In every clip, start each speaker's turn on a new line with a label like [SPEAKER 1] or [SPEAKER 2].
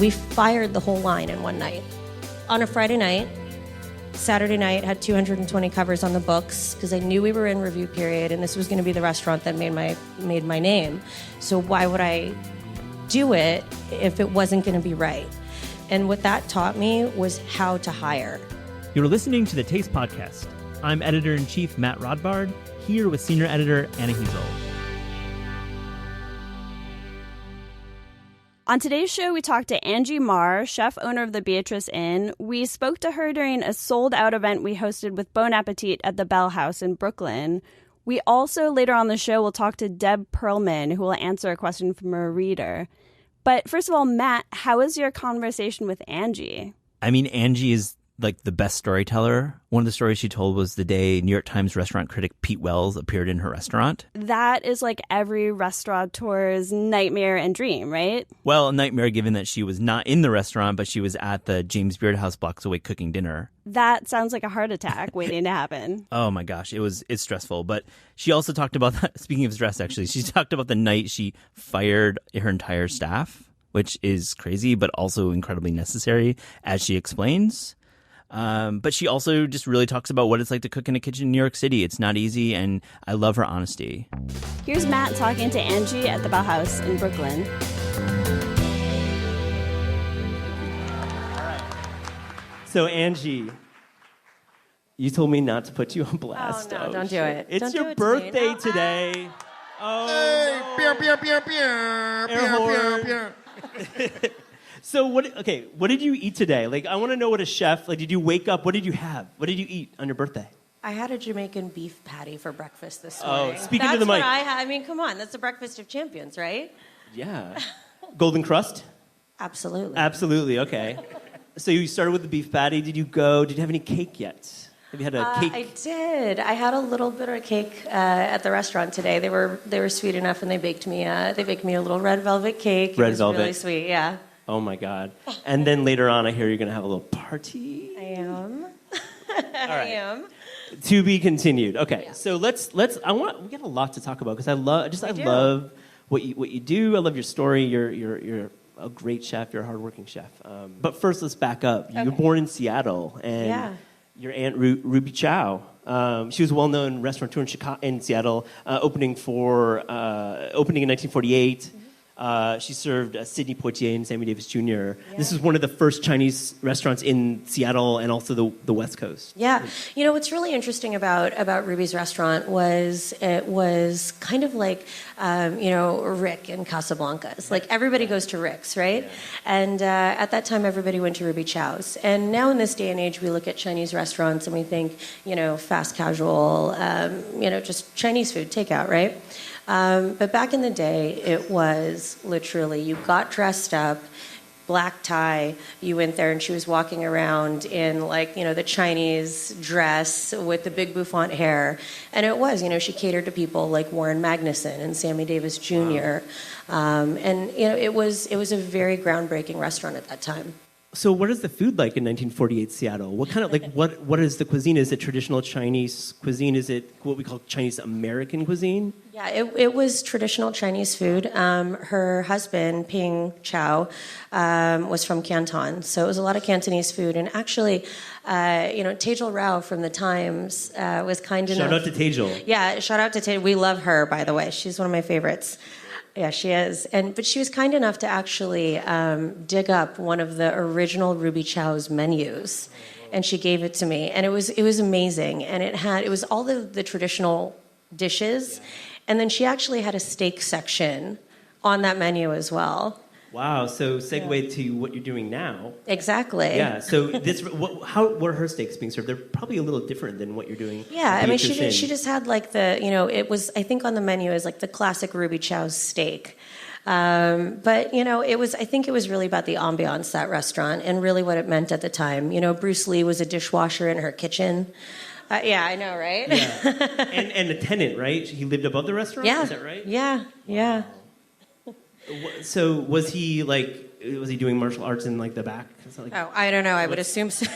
[SPEAKER 1] we fired the whole line in one night. On a Friday night, Saturday night, had 220 covers on the books because I knew we were in review period and this was going to be the restaurant that made my name. So why would I do it if it wasn't going to be right? And what that taught me was how to hire.
[SPEAKER 2] You're listening to the Taste Podcast. I'm Editor-in-Chief Matt Rodbard, here with Senior Editor Anna Hezel.
[SPEAKER 3] On today's show, we talked to Angie Mar, chef owner of the Beatrice Inn. We spoke to her during a sold-out event we hosted with Bon Appetit at the Bell House in Brooklyn. We also, later on the show, will talk to Deb Perelman, who will answer a question from a reader. But first of all, Matt, how was your conversation with Angie?
[SPEAKER 2] I mean, Angie is like the best storyteller. One of the stories she told was the day New York Times restaurant critic Pete Wells appeared in her restaurant.
[SPEAKER 3] That is like every restaurateur's nightmare and dream, right?
[SPEAKER 2] Well, a nightmare given that she was not in the restaurant, but she was at the James Beard House blocks away cooking dinner.
[SPEAKER 3] That sounds like a heart attack waiting to happen.
[SPEAKER 2] Oh my gosh, it's stressful. But she also talked about that. Speaking of stress, actually, she talked about the night she fired her entire staff, which is crazy, but also incredibly necessary, as she explains. But she also just really talks about what it's like to cook in a kitchen in New York City. It's not easy, and I love her honesty.
[SPEAKER 3] Here's Matt talking to Angie at the Bell House in Brooklyn.
[SPEAKER 4] All right. So, Angie, you told me not to put you on blast.
[SPEAKER 1] Oh, no, don't do it.
[SPEAKER 4] It's
[SPEAKER 1] don't
[SPEAKER 4] your
[SPEAKER 1] do it
[SPEAKER 4] birthday
[SPEAKER 1] to me.
[SPEAKER 4] today. Oh,
[SPEAKER 5] Hey,
[SPEAKER 4] no.
[SPEAKER 5] pew, pew, pew, pew,
[SPEAKER 4] Air
[SPEAKER 5] pew,
[SPEAKER 4] horn.
[SPEAKER 5] pew, pew.
[SPEAKER 4] So what did you eat today? Like, I want to know what a chef, like, did you wake up? What did you have? What did you eat on your birthday?
[SPEAKER 1] I had a Jamaican beef patty for breakfast this morning.
[SPEAKER 4] Speaking to the
[SPEAKER 1] That's
[SPEAKER 4] mic.
[SPEAKER 1] what I had. I mean, come on. That's the breakfast of champions, right?
[SPEAKER 4] Yeah. Golden crust?
[SPEAKER 1] Absolutely.
[SPEAKER 4] Absolutely, okay. So you started with the beef patty. Did you have any cake yet? Have you had a cake?
[SPEAKER 1] I did. I had a little bit of cake at the restaurant today. They were sweet enough, and they baked me a little red velvet cake.
[SPEAKER 4] Red
[SPEAKER 1] it was
[SPEAKER 4] velvet.
[SPEAKER 1] really sweet, yeah.
[SPEAKER 4] Oh, my God. And then later on, I hear you're going to have a little party.
[SPEAKER 1] I am.
[SPEAKER 4] All right.
[SPEAKER 1] I am.
[SPEAKER 4] To be continued. Okay,
[SPEAKER 1] Yeah.
[SPEAKER 4] so we got a lot to talk about because I
[SPEAKER 1] do.
[SPEAKER 4] love what you do. I love your story. You're a great chef. You're a hardworking chef. But first, let's back up. You were born in Seattle, and
[SPEAKER 1] Yeah.
[SPEAKER 4] your aunt Ruby Chow. She was a well-known restaurateur in Seattle, opening in 1948. She served Sidney Poitier and Sammy Davis Jr. Yeah. This is one of the first Chinese restaurants in Seattle and also the West Coast.
[SPEAKER 1] Yeah. You know, what's really interesting about Ruby's restaurant was it was kind of like, Rick in Casablanca's. Like, everybody goes to Rick's, right? Yeah. And at that time, everybody went to Ruby Chow's. And now in this day and age, we look at Chinese restaurants and we think, fast casual, just Chinese food, takeout, right? But back in the day, it was literally, you got dressed up, black tie, you went there and she was walking around in the Chinese dress with the big bouffant hair. And it was, she catered to people like Warren Magnuson and Sammy Davis Jr. Wow. It was a very groundbreaking restaurant at that time.
[SPEAKER 4] So what is the food like in 1948 Seattle? What kind of, what is the cuisine? Is it traditional Chinese cuisine? Is it what we call Chinese American cuisine?
[SPEAKER 1] Yeah, it was traditional Chinese food. Her husband, Ping Chow, was from Canton. So it was a lot of Cantonese food. And actually, Tejal Rao from the Times was kind enough.
[SPEAKER 4] Shout out to Tejal.
[SPEAKER 1] Yeah, shout out to Tejal. We love her, by the way. She's one of my favorites. Yeah, she is. But she was kind enough to actually dig up one of the original Ruby Chow's menus, and she gave it to me, and it was amazing. And it was all the traditional dishes, and then she actually had a steak section on that menu as well.
[SPEAKER 4] Wow. So segue to what you're doing now.
[SPEAKER 1] Exactly.
[SPEAKER 4] Yeah. So what are her steaks being served? They're probably a little different than what you're doing.
[SPEAKER 1] Yeah. I mean, she just had it was, I think on the menu is like the classic Ruby Chow's steak. But I think it was really about the ambiance, that restaurant, and really what it meant at the time. Bruce Lee was a dishwasher in her kitchen. Yeah, I know, right?
[SPEAKER 4] Yeah. and a tenant, right? He lived above the restaurant?
[SPEAKER 1] Yeah.
[SPEAKER 4] Is that right?
[SPEAKER 1] Yeah. Yeah.
[SPEAKER 4] So was he doing martial arts in the back?
[SPEAKER 1] I don't know. I would assume so.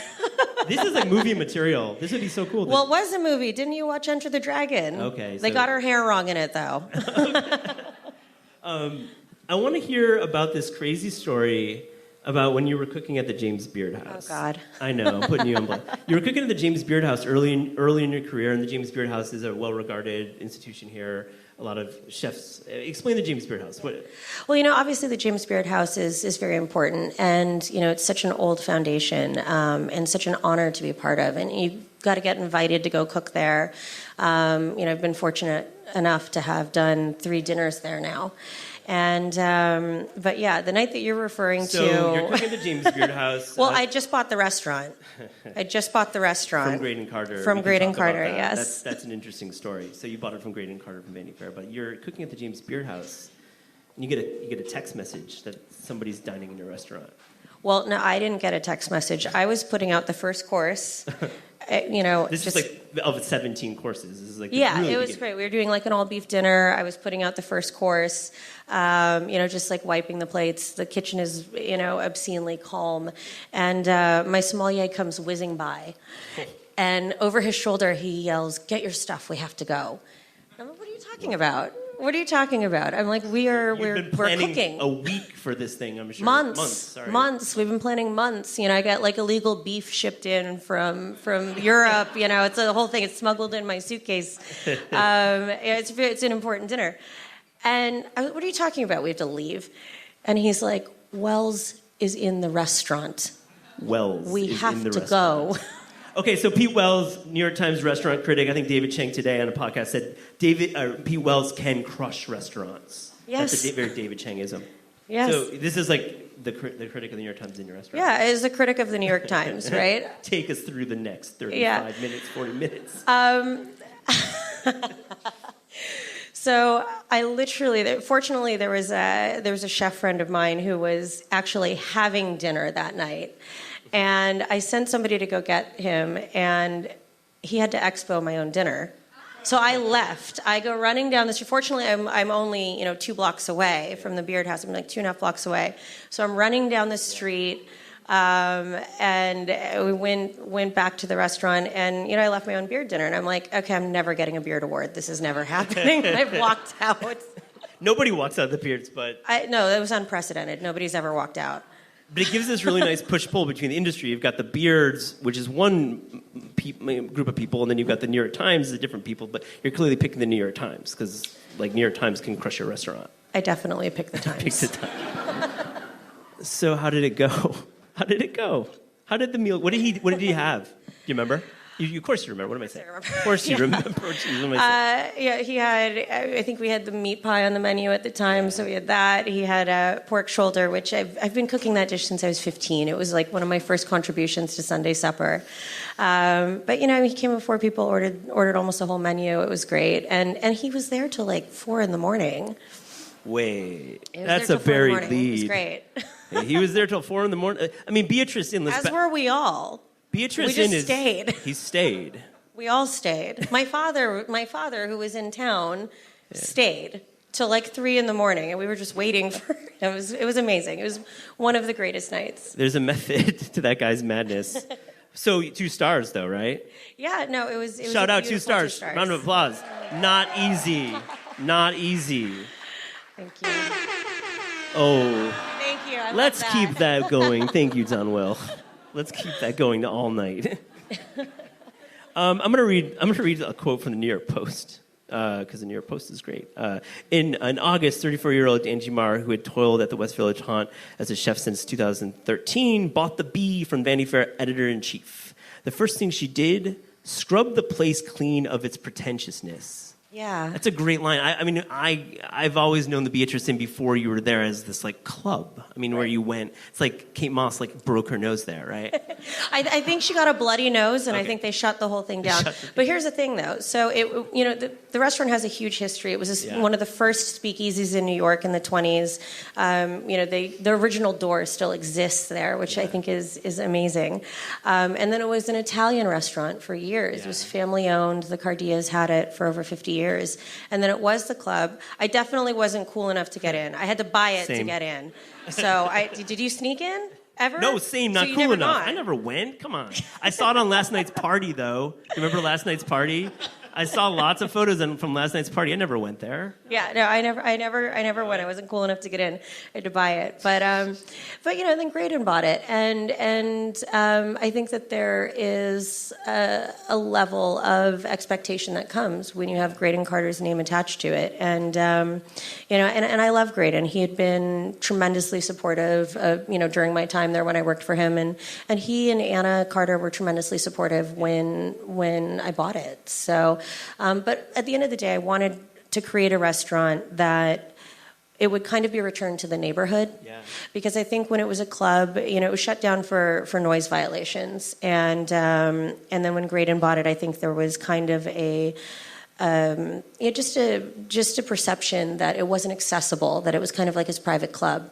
[SPEAKER 4] This is movie material. This would be so cool.
[SPEAKER 1] Well, it was a movie. Didn't you watch Enter the Dragon?
[SPEAKER 4] Okay.
[SPEAKER 1] They got her hair wrong in it, though.
[SPEAKER 4] I want to hear about this crazy story about when you were cooking at the James Beard House.
[SPEAKER 1] Oh, God.
[SPEAKER 4] I know, I'm putting you on blast. You were cooking at the James Beard House early in your career, and the James Beard House is a well-regarded institution here. A lot of chefs. Explain the James Beard House.
[SPEAKER 1] Well, obviously the James Beard House is very important, and it's such an old foundation, and such an honor to be a part of. And you've got to get invited to go cook there. I've been fortunate enough to have done 3 dinners there now. And but yeah, the night that you're referring to.
[SPEAKER 4] So you're cooking at the James Beard House.
[SPEAKER 1] Well, I just bought the restaurant. From
[SPEAKER 4] Graydon Carter.
[SPEAKER 1] From Graydon Carter, yes.
[SPEAKER 4] That's an interesting story. So you bought it from Graydon Carter from Vanity Fair, but you're cooking at the James Beard House, and you get a text message that somebody's dining in your restaurant.
[SPEAKER 1] Well, no, I didn't get a text message. I was putting out the first course.
[SPEAKER 4] This is like of 17 courses. This is like
[SPEAKER 1] it was great. We were doing like an all beef dinner. I was putting out the first course. Just like wiping the plates. The kitchen is obscenely calm, and my sommelier comes whizzing by, and over his shoulder he yells, "Get your stuff. We have to go." And I'm like, "What are you talking about? What are you talking about?" I'm like, we're cooking
[SPEAKER 4] a week for this thing. I'm sure
[SPEAKER 1] months. We've been planning months. I got like illegal beef shipped in from Europe. It's a whole thing. It's smuggled in my suitcase. It's an important dinner. And what are you talking about? We have to leave. And he's like, "Wells is in the restaurant. We have to go."
[SPEAKER 4] Okay, so Pete Wells, New York Times restaurant critic, I think David Chang today on a podcast said Pete Wells can crush restaurants.
[SPEAKER 1] Yes.
[SPEAKER 4] That's a very David Changism.
[SPEAKER 1] Yes.
[SPEAKER 4] So this is like the critic of the New York Times in your restaurant.
[SPEAKER 1] Yeah, as a critic of the New York Times, right?
[SPEAKER 4] Take us through the next 35 minutes, 40 minutes.
[SPEAKER 1] So I fortunately, there was a chef friend of mine who was actually having dinner that night. And I sent somebody to go get him, and he had to expo my own dinner. So I left. I go running down the street. Fortunately, I'm only 2 blocks away from the Beard House. I'm like 2.5 blocks away. So I'm running down the street, and we went back to the restaurant. And I left my own beard dinner, and I'm like, okay, I'm never getting a beard award. This is never happening. I've walked out.
[SPEAKER 4] Nobody walks out of the beards, but
[SPEAKER 1] no, it was unprecedented. Nobody's ever walked out.
[SPEAKER 4] But it gives this really nice push-pull between the industry. You've got the Beards, which is one group of people, and then you've got the New York Times, the different people. But you're clearly picking the New York Times because, New York Times can crush your restaurant.
[SPEAKER 1] I definitely pick the Times.
[SPEAKER 4] Pick the Times. So how did it go? How did the meal? What did he have? Do you remember? Of course you remember. What am I saying? Of course you remember.
[SPEAKER 1] He had, I think we had the meat pie on the menu at the time, so we had that. He had a pork shoulder, which I've been cooking that dish since I was 15. It was like one of my first contributions to Sunday supper. But he came before people ordered almost a whole menu. It was great. And he was there till like 4 a.m.
[SPEAKER 4] Wait, that's a very lead.
[SPEAKER 1] It was great.
[SPEAKER 4] He was there till 4 a.m. I mean, Beatrice Inn.
[SPEAKER 1] As were we all.
[SPEAKER 4] Beatrice
[SPEAKER 1] Inn
[SPEAKER 4] stayed. He stayed.
[SPEAKER 1] We all stayed. My father, who was in town, stayed till like 3 a.m, and we were just waiting for him. It was amazing. It was one of the greatest nights.
[SPEAKER 4] There's a method to that guy's madness. So 2 stars, though, right?
[SPEAKER 1] Yeah, no, it was
[SPEAKER 4] Shout out 2 stars. Round of applause. Not easy. Not easy.
[SPEAKER 1] Thank you.
[SPEAKER 4] Oh.
[SPEAKER 1] Thank you.
[SPEAKER 4] Let's keep that going. Thank you, Donwell. Let's keep that going all night. I'm gonna read a quote from the New York Post because the New York Post is great. In August, 34-year-old Angie Mar, who had toiled at the West Village haunt as a chef since 2013, bought the Bee from Vanity Fair editor-in-chief. The first thing she did, scrub the place clean of its pretentiousness.
[SPEAKER 1] Yeah.
[SPEAKER 4] That's a great line. I've always known the Beatrice Inn before you were there as this club. Where you went. It's like Kate Moss broke her nose there, right?
[SPEAKER 1] I think she got a bloody nose, and
[SPEAKER 4] okay.
[SPEAKER 1] I think they shut the whole thing down. But here's the thing, though. So the restaurant has a huge history. It was one of the first speakeasies in New York in the 1920s. The original door still exists there, which I think is amazing. And then it was an Italian restaurant for years. It was family owned. The Cardias had it for over 50 years. And then it was the club. I definitely wasn't cool enough to get in. I had to buy it to get in. So did you sneak in ever?
[SPEAKER 4] No, same, not
[SPEAKER 1] so
[SPEAKER 4] cool enough.
[SPEAKER 1] Gone.
[SPEAKER 4] I never went. Come on. I saw it on last night's party, though. You remember last night's party? I saw lots of photos from last night's party. I never went there.
[SPEAKER 1] Yeah, no, I never went. I wasn't cool enough to get in. I had to buy it, but then Graydon bought it, and I think that there is a level of expectation that comes when you have Graydon Carter's name attached to it, and and I love Graydon. He had been tremendously supportive, during my time there when I worked for him, and he and Anna Carter were tremendously supportive when I bought it. So, but at the end of the day, I wanted to create a restaurant that it would kind of be a return to the neighborhood. Yeah. Because I think when it was a club, it was shut down for noise violations, and then when Graydon bought it, I think there was kind of just a perception that it wasn't accessible, that it was kind of like his private club.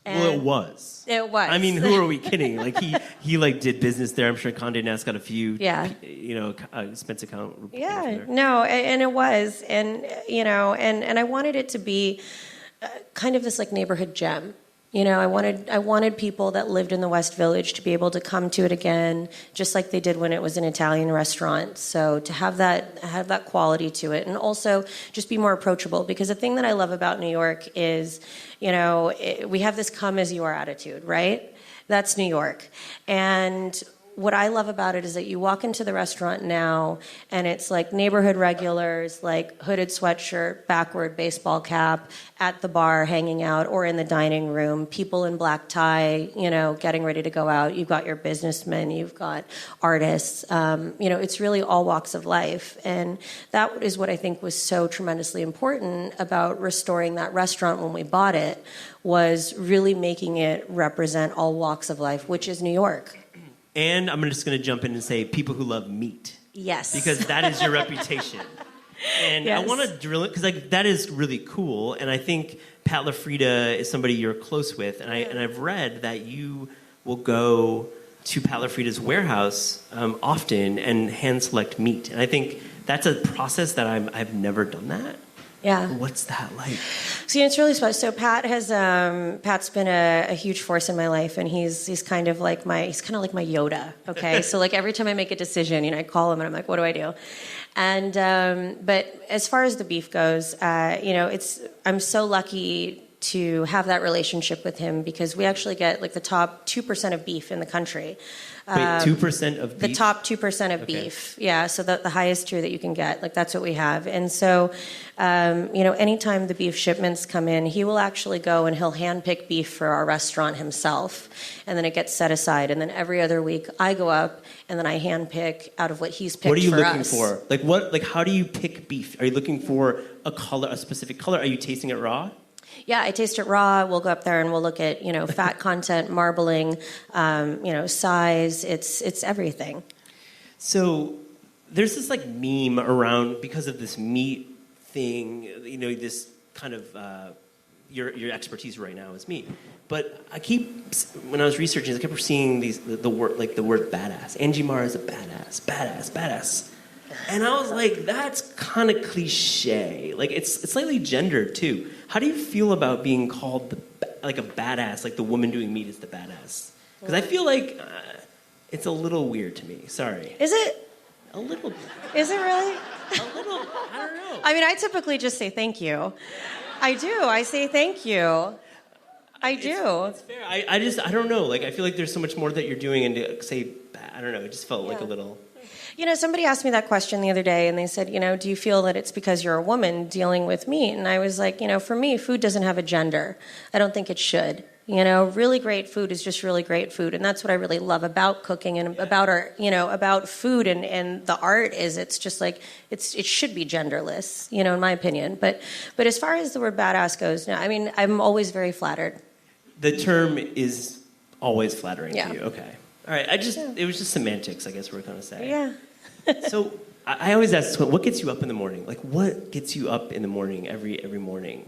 [SPEAKER 4] Well, it was.
[SPEAKER 1] It was.
[SPEAKER 4] I mean, who are we kidding? Like he did business there. I'm sure Condé Nast got a few, expense account.
[SPEAKER 1] Yeah,
[SPEAKER 4] there.
[SPEAKER 1] no, and it was, and I wanted it to be kind of this like neighborhood gem. I wanted people that lived in the West Village to be able to come to it again, just like they did when it was an Italian restaurant. So to have that quality to it, and also just be more approachable. Because the thing that I love about New York is, we have this come as you are attitude, right? That's New York. And what I love about it is that you walk into the restaurant now and it's like neighborhood regulars, like hooded sweatshirt, backward baseball cap, at the bar hanging out or in the dining room, people in black tie, getting ready to go out. You've got your businessmen, you've got artists. It's really all walks of life. And that is what I think was so tremendously important about restoring that restaurant when we bought it, was really making it represent all walks of life, which is New York.
[SPEAKER 4] And I'm just going to jump in and say people who love meat.
[SPEAKER 1] Yes.
[SPEAKER 4] Because that is your reputation. And yes. I want to drill it because that is really cool. And I think Pat LaFrida is somebody you're close with. And I've read that you will go to Pat LaFrida's warehouse often and hand select meat. And I think that's a process that I've never done that.
[SPEAKER 1] Yeah.
[SPEAKER 4] What's that like?
[SPEAKER 1] See, it's really special. So Pat's been a huge force in my life, and he's kind of like my Yoda. Okay, so like every time I make a decision, I call him and I'm like, what do I do? And but as far as the beef goes, I'm so lucky to have that relationship with him because we actually get like the top 2% of beef in the country.
[SPEAKER 4] Wait, 2% of beef?
[SPEAKER 1] The top 2% of beef. Yeah, so the highest tier that you can get, like that's what we have. And so, anytime the beef shipments come in, he will actually go and he'll handpick beef for our restaurant himself. And then it gets set aside. And then every other week I go up and then I handpick out of what he's picked for us.
[SPEAKER 4] What are you looking for? How do you pick beef? Are you looking for a specific color? Are you tasting it raw?
[SPEAKER 1] Yeah, I taste it raw. We'll go up there and we'll look at, fat content, marbling, size. It's everything. So
[SPEAKER 4] there's this like meme around because of this meat thing, this kind of your expertise right now is meat. But when I was researching, I kept seeing the word badass. Angie Mar is a badass. And I was like, that's kind of cliche. Like, it's slightly gendered, too. How do you feel about being called a badass, like the woman doing meat is the badass? Because I feel like it's a little weird to me. Sorry.
[SPEAKER 1] Is it?
[SPEAKER 4] A little.
[SPEAKER 1] Is it really?
[SPEAKER 4] A little. I don't know.
[SPEAKER 1] I mean, I typically just say thank you. I do. I say thank you. I do.
[SPEAKER 4] It's fair. I don't know. Like, I feel like there's so much more that you're doing, and to say, I don't know, it just felt like a little...
[SPEAKER 1] Somebody asked me that question the other day, and they said, do you feel that it's because you're a woman dealing with meat? And I was like, for me, food doesn't have a gender. I don't think it should. Really great food is just really great food, and that's what I really love about cooking and about about food and the art is it's just like it should be genderless, in my opinion. But as far as the word badass goes, no, I mean, I'm always very flattered.
[SPEAKER 4] The term is always flattering to you. Okay. All right. It was just semantics, I guess we're going to say.
[SPEAKER 1] Yeah.
[SPEAKER 4] So I always ask this, what gets you up in the morning? Like, what gets you up in the morning every morning?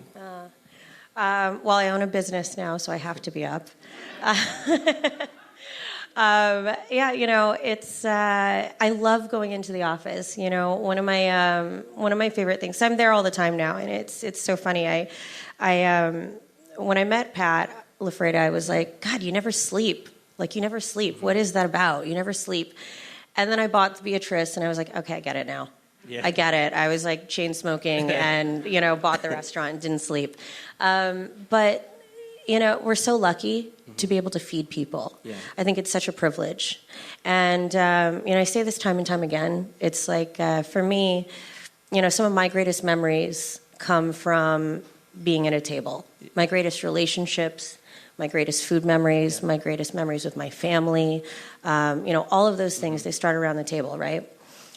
[SPEAKER 1] Well, I own a business now, so I have to be up. It's I love going into the office. One of my favorite things. So I'm there all the time now, and it's so funny. I when I met Pat LaFrida, I was like, God, you never sleep. Like, you never sleep. What is that about? You never sleep. And then I bought the Beatrice, and I was like, okay, I get it now.
[SPEAKER 4] Yeah.
[SPEAKER 1] I get it. I was like chain smoking and, bought the restaurant and didn't sleep. But, we're so lucky to be able to feed people.
[SPEAKER 4] Yeah.
[SPEAKER 1] I think it's such a privilege. And, I say this time and time again. It's like, for me, some of my greatest memories come from being at a table. My greatest relationships, my greatest food memories, my greatest memories with my family, all of those things, they start around the table, right?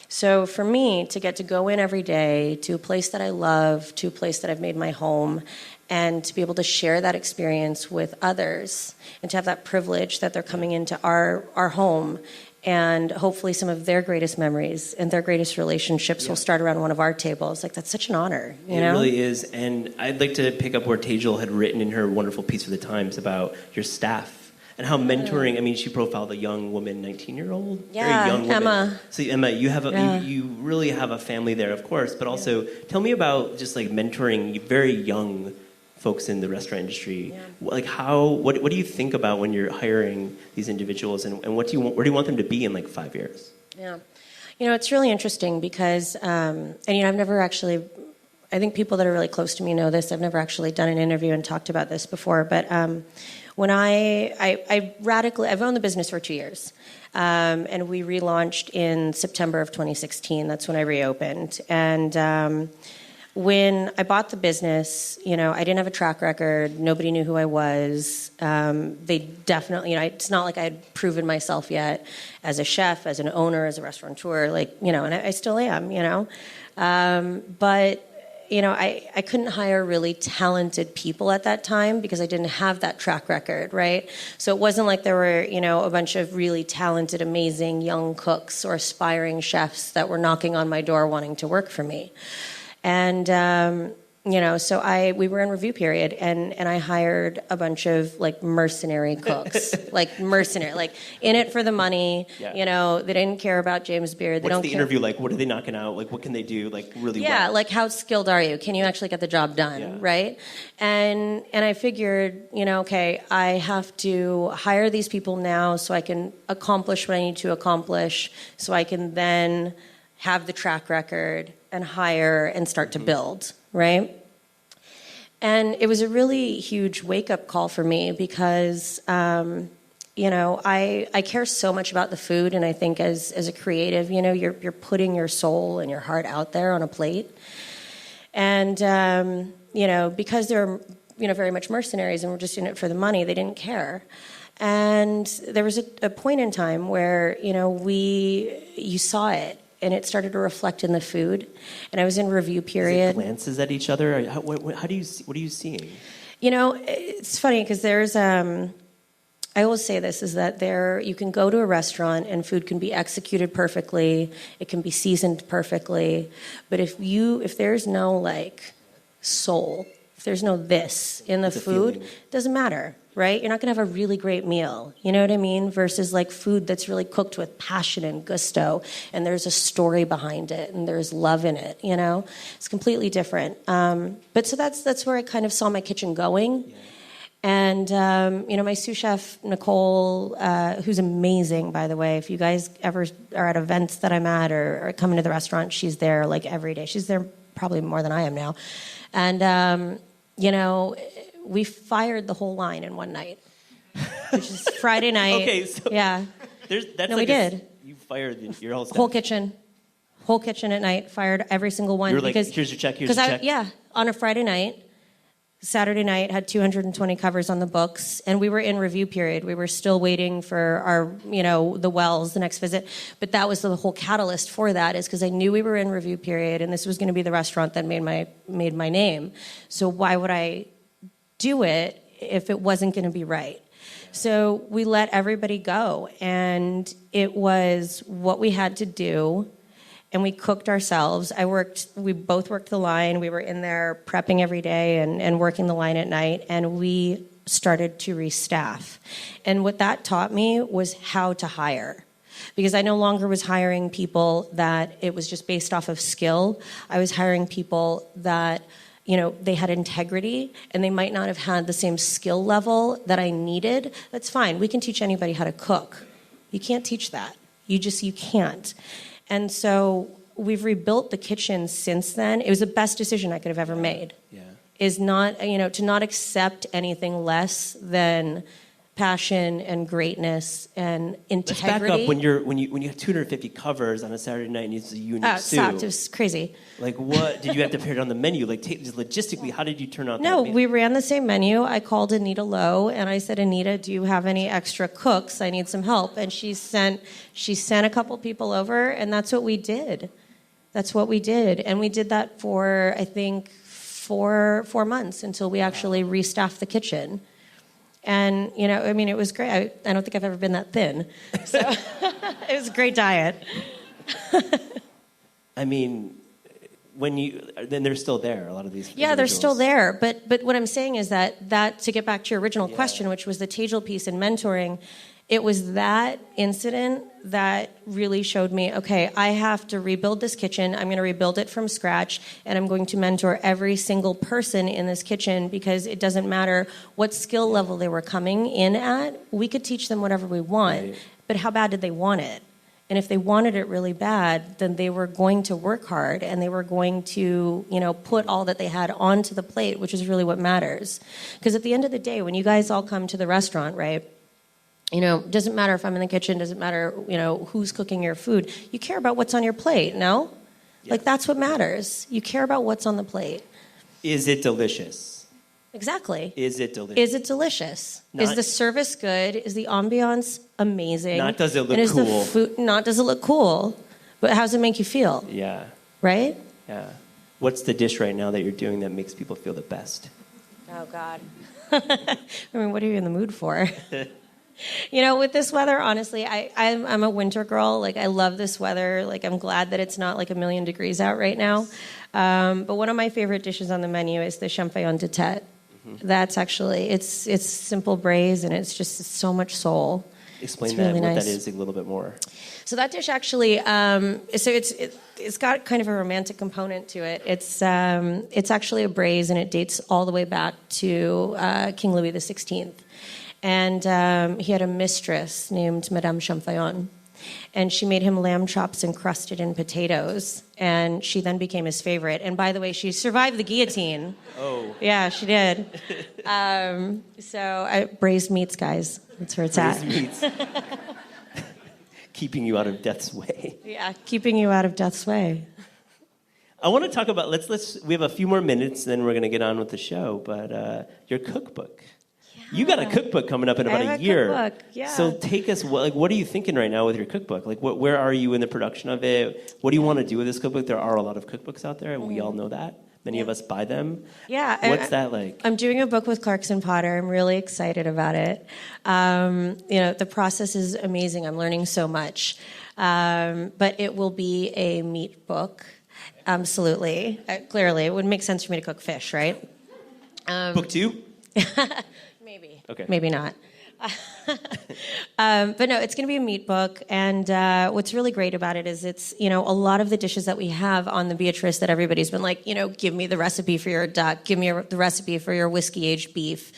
[SPEAKER 1] So for me, to get to go in every day to a place that I love, to a place that I've made my home, and to be able to share that experience with others, and to have that privilege that they're coming into our home, and hopefully some of their greatest memories and their greatest relationships will start around one of our tables. Like, that's such an honor, you know?
[SPEAKER 4] It really is. And I'd like to pick up where Tejal had written in her wonderful piece for the Times about your staff and how mentoring, I mean, she profiled a young woman, 19-year-old?
[SPEAKER 1] Yeah,
[SPEAKER 4] very young woman.
[SPEAKER 1] Emma.
[SPEAKER 4] So Emma, you really have a family there, of course, but also tell me about just like mentoring very young folks in the restaurant industry. Like what do you think about when you're hiring these individuals, and where do you want them to be in like 5 years?
[SPEAKER 1] Yeah. It's really interesting because, I've never actually, I think people that are really close to me know this, I've never actually done an interview and talked about this before, but when I've owned the business for 2 years, and we relaunched in September of 2016. That's when I reopened. And when I bought the business, I didn't have a track record. Nobody knew who I was. They definitely, it's not like I had proven myself yet as a chef, as an owner, as a restaurateur, and I still am, But, I couldn't hire really talented people at that time because I didn't have that track record, right? So it wasn't like there were, a bunch of really talented, amazing young cooks or aspiring chefs that were knocking on my door wanting to work for me. And, so we were in review period and I hired a bunch of mercenary cooks, in it for the money, they didn't care about James Beard.
[SPEAKER 4] What's the interview like? What are they knocking out? What can they do really well?
[SPEAKER 1] Yeah, how skilled are you? Can you actually get the job done, right? And I figured, okay, I have to hire these people now so I can accomplish what I need to accomplish so I can then have the track record and hire and start to build, right? And it was a really huge wake-up call for me because, I care so much about the food, and I think as a creative, you're putting your soul and your heart out there on a plate. And, because they're, very much mercenaries and we're just in it for the money, they didn't care. And there was a point in time where, you saw it. And it started to reflect in the food. And I was in review period.
[SPEAKER 4] Is it glances at each other? What are you seeing?
[SPEAKER 1] It's funny because there's, I always say this, is that you can go to a restaurant and food can be executed perfectly. It can be seasoned perfectly. But if there's no soul, if there's no this in the food, it doesn't matter. Right? You're not going to have a really great meal. You know what I mean? Versus food that's really cooked with passion and gusto, and there's a story behind it, and there's love in it. It's completely different. But so that's where I kind of saw my kitchen going. Yeah. And my sous chef Nicole, who's amazing, by the way. If you guys ever are at events that I'm at or come into the restaurant, she's there every day. She's there probably more than I am now, and we fired the whole line in one night, which is Friday night.
[SPEAKER 4] Okay, so
[SPEAKER 1] yeah.
[SPEAKER 4] We
[SPEAKER 1] did.
[SPEAKER 4] You fired your whole staff.
[SPEAKER 1] Whole kitchen at night, fired every single one.
[SPEAKER 4] You were here's your check, here's your check.
[SPEAKER 1] On a Friday night. Saturday night had 220 covers on the books, and we were in review period. We were still waiting for our, the wells, the next visit. But that was the whole catalyst for that, is because I knew we were in review period, and this was going to be the restaurant that made my name. So why would I do it if it wasn't going to be right? So we let everybody go, and it was what we had to do, and we cooked ourselves. We both worked the line. We were in there prepping every day and working the line at night, and we started to restaff. And what that taught me was how to hire. Because I no longer was hiring people that it was just based off of skill. I was hiring people that they had integrity, and they might not have had the same skill level that I needed. That's fine. We can teach anybody how to cook. You can't teach that. You can't. And so we've rebuilt the kitchen since then. It was the best decision I could have ever made.
[SPEAKER 4] Yeah.
[SPEAKER 1] Is not, to not accept anything less than passion and greatness and integrity.
[SPEAKER 4] Let's back up when you have 250 covers on a Saturday night and it's a union
[SPEAKER 1] It
[SPEAKER 4] suit.
[SPEAKER 1] sucked. It was crazy.
[SPEAKER 4] Like, what did you have to put it on the menu? Like, logistically, how did you turn out?
[SPEAKER 1] No,
[SPEAKER 4] that
[SPEAKER 1] we ran the same menu. I called Anita Lowe and I said, Anita, do you have any extra cooks? I need some help. And she sent a couple people over, and that's what we did. That's what we did, and we did that for I think 4 months until we actually restaffed the kitchen. And, it was great. I don't think I've ever been that thin. So it was a great diet.
[SPEAKER 4] I mean, then they're still there, a lot of these
[SPEAKER 1] Yeah, they're still
[SPEAKER 4] individuals.
[SPEAKER 1] there. But what I'm saying is that to get back to your original question, which was the Tejal piece and mentoring, it was that incident that really showed me, okay, I have to rebuild this kitchen. I'm going to rebuild it from scratch, and I'm going to mentor every single person in this kitchen because it doesn't matter what skill level they were coming in at. We could teach them whatever we want,
[SPEAKER 4] Right.
[SPEAKER 1] but how bad did they want it? And if they wanted it really bad, then they were going to work hard and they were going to, put all that they had onto the plate, which is really what matters. Because at the end of the day, when you guys all come to the restaurant, right? Doesn't matter if I'm in the kitchen, doesn't matter, who's cooking your food. You care about what's on your plate, no?
[SPEAKER 4] Yeah.
[SPEAKER 1] Like, that's what matters. You care about what's on the plate.
[SPEAKER 4] Is it delicious?
[SPEAKER 1] Exactly.
[SPEAKER 4] Is it delicious?
[SPEAKER 1] Is it delicious? Is the service good? Is the ambiance amazing?
[SPEAKER 4] Not does it look
[SPEAKER 1] and is
[SPEAKER 4] cool.
[SPEAKER 1] The food, not does it look cool, but how does it make you feel?
[SPEAKER 4] Yeah.
[SPEAKER 1] Right?
[SPEAKER 4] Yeah. What's the dish right now that you're doing that makes people feel the best?
[SPEAKER 1] Oh, God. I mean, what are you in the mood for? With this weather, honestly, I'm a winter girl. Like, I love this weather. Like, I'm glad that it's not like 1,000,000 degrees out right now. But one of my favorite dishes on the menu is the champignon de tête. That's actually, it's simple braise, and it's so much soul.
[SPEAKER 4] Explain
[SPEAKER 1] It's really
[SPEAKER 4] what
[SPEAKER 1] nice.
[SPEAKER 4] that is a little bit more.
[SPEAKER 1] So that dish actually, it's got kind of a romantic component to it. It's actually a braise, and it dates all the way back to King Louis XVI. And he had a mistress named Madame Champignon. And she made him lamb chops encrusted in potatoes. And she then became his favorite. And by the way, she survived the guillotine.
[SPEAKER 4] Oh.
[SPEAKER 1] Yeah, she did. Braised meats, guys. That's where it's at.
[SPEAKER 4] Braised meats. Keeping you out of death's way.
[SPEAKER 1] Yeah, keeping you out of death's way.
[SPEAKER 4] I want to talk about, we have a few more minutes, then we're going to get on with the show, but your cookbook. You got a cookbook coming up in about
[SPEAKER 1] I have
[SPEAKER 4] a year.
[SPEAKER 1] cookbook, yeah.
[SPEAKER 4] So take us, what are you thinking right now with your cookbook? Like, where are you in the production of it? What do you want to do with this cookbook? There are a lot of cookbooks out there, and we all know that. Many of us buy them.
[SPEAKER 1] Yeah.
[SPEAKER 4] What's that like?
[SPEAKER 1] I'm doing a book with Clarkson Potter. I'm really excited about it. The process is amazing. I'm learning so much. But it will be a meat book. Absolutely. Clearly, it would make sense for me to cook fish, right?
[SPEAKER 4] Book 2?
[SPEAKER 1] Maybe.
[SPEAKER 4] Okay.
[SPEAKER 1] Maybe not. But no, it's going to be a meat book, and what's really great about it is it's, a lot of the dishes that we have on the Beatrice that everybody's been like, give me the recipe for your duck, give me the recipe for your whiskey-aged beef,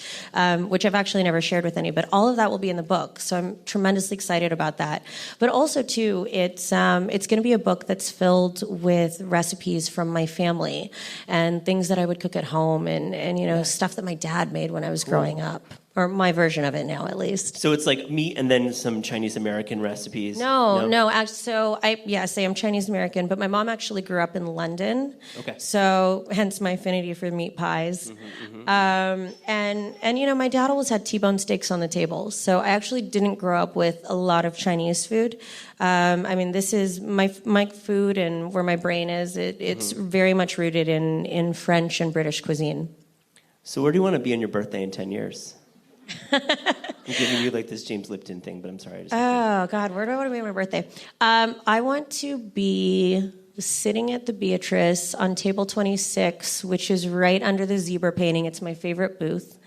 [SPEAKER 1] which I've actually never shared with any, but all of that will be in the book, so I'm tremendously excited about that. But also, too, it's going to be a book that's filled with recipes from my family and things that I would cook at home and stuff that my dad made when I was growing up. Or my version of it now, at least.
[SPEAKER 4] So it's like meat and then some Chinese-American recipes?
[SPEAKER 1] No. So I say I'm Chinese-American, but my mom actually grew up in London.
[SPEAKER 4] Okay.
[SPEAKER 1] So hence my affinity for meat pies. And my dad always had T-bone steaks on the table. So I actually didn't grow up with a lot of Chinese food. This is my food and where my brain is. It's very much rooted in French and British cuisine.
[SPEAKER 4] So where do you want to be on your birthday in 10 years? I'm giving you like this James Lipton thing, but I'm sorry.
[SPEAKER 1] Oh, God, where do I want to be on my birthday? I want to be sitting at the Beatrice on table 26, which is right under the zebra painting. It's my favorite booth.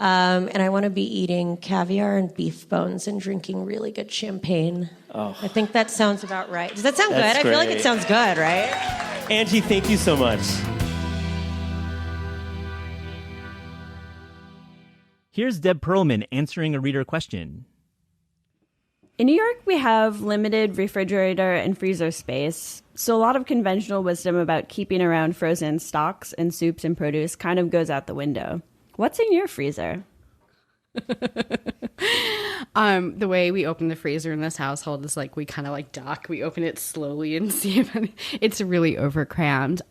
[SPEAKER 1] And I want to be eating caviar and beef bones and drinking really good champagne.
[SPEAKER 4] Oh.
[SPEAKER 1] I think that sounds about right. Does that sound good?
[SPEAKER 4] That's
[SPEAKER 1] I feel like
[SPEAKER 4] great.
[SPEAKER 1] it sounds good, right?
[SPEAKER 4] Angie, thank you so much.
[SPEAKER 2] Here's Deb Perelman answering a reader question.
[SPEAKER 3] In New York, we have limited refrigerator and freezer space, so a lot of conventional wisdom about keeping around frozen stocks and soups and produce kind of goes out the window. What's in your freezer?
[SPEAKER 6] The way we open the freezer in this household is like we kind of like duck. We open it slowly and see if it's really overcrammed.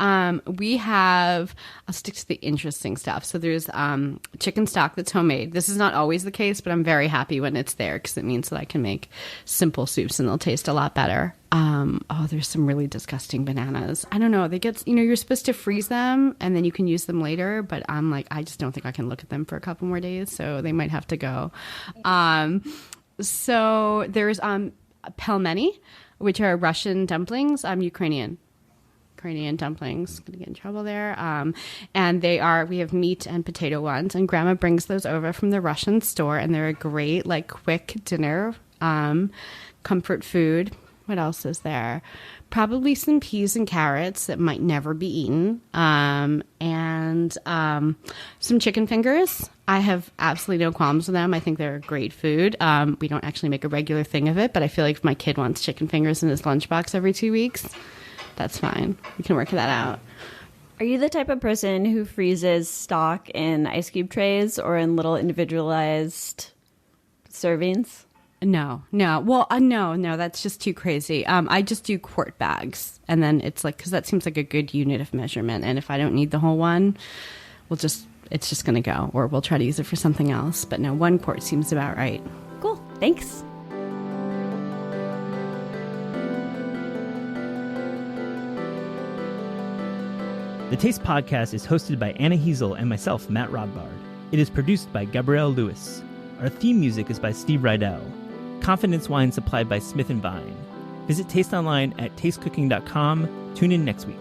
[SPEAKER 6] We have, I'll stick to the interesting stuff. So there's chicken stock that's homemade. This is not always the case, but I'm very happy when it's there because it means that I can make simple soups and they'll taste a lot better. There's some really disgusting bananas. I don't know. They get, you're supposed to freeze them and then you can use them later, but I'm like, I just don't think I can look at them for a couple more days. So they might have to go. So there's pelmeni, which are Russian dumplings. Ukrainian dumplings. Gonna get in trouble there. And we have meat and potato ones, and Grandma brings those over from the Russian store, and they're a great like quick dinner, comfort food. What else is there? Probably some peas and carrots that might never be eaten. And some chicken fingers. I have absolutely no qualms with them. I think they're great food. We don't actually make a regular thing of it, but I feel like if my kid wants chicken fingers in his lunchbox every 2 weeks, that's fine. We can work that out.
[SPEAKER 3] Are you the type of person who freezes stock in ice cube trays or in little individualized servings?
[SPEAKER 6] No. Well, no, that's just too crazy. I just do quart bags, and then it's like, because that seems like a good unit of measurement. And if I don't need the whole one, it's just going to go, or we'll try to use it for something else. But no, 1 quart seems about right.
[SPEAKER 3] Cool. Thanks.
[SPEAKER 2] The Taste Podcast is hosted by Anna Heasel and myself, Matt Rodbard. It is produced by Gabrielle Lewis. Our theme music is by Steve Rydell. Confidence wine supplied by Smitten. Visit Taste online at tastecooking.com. Tune in next week.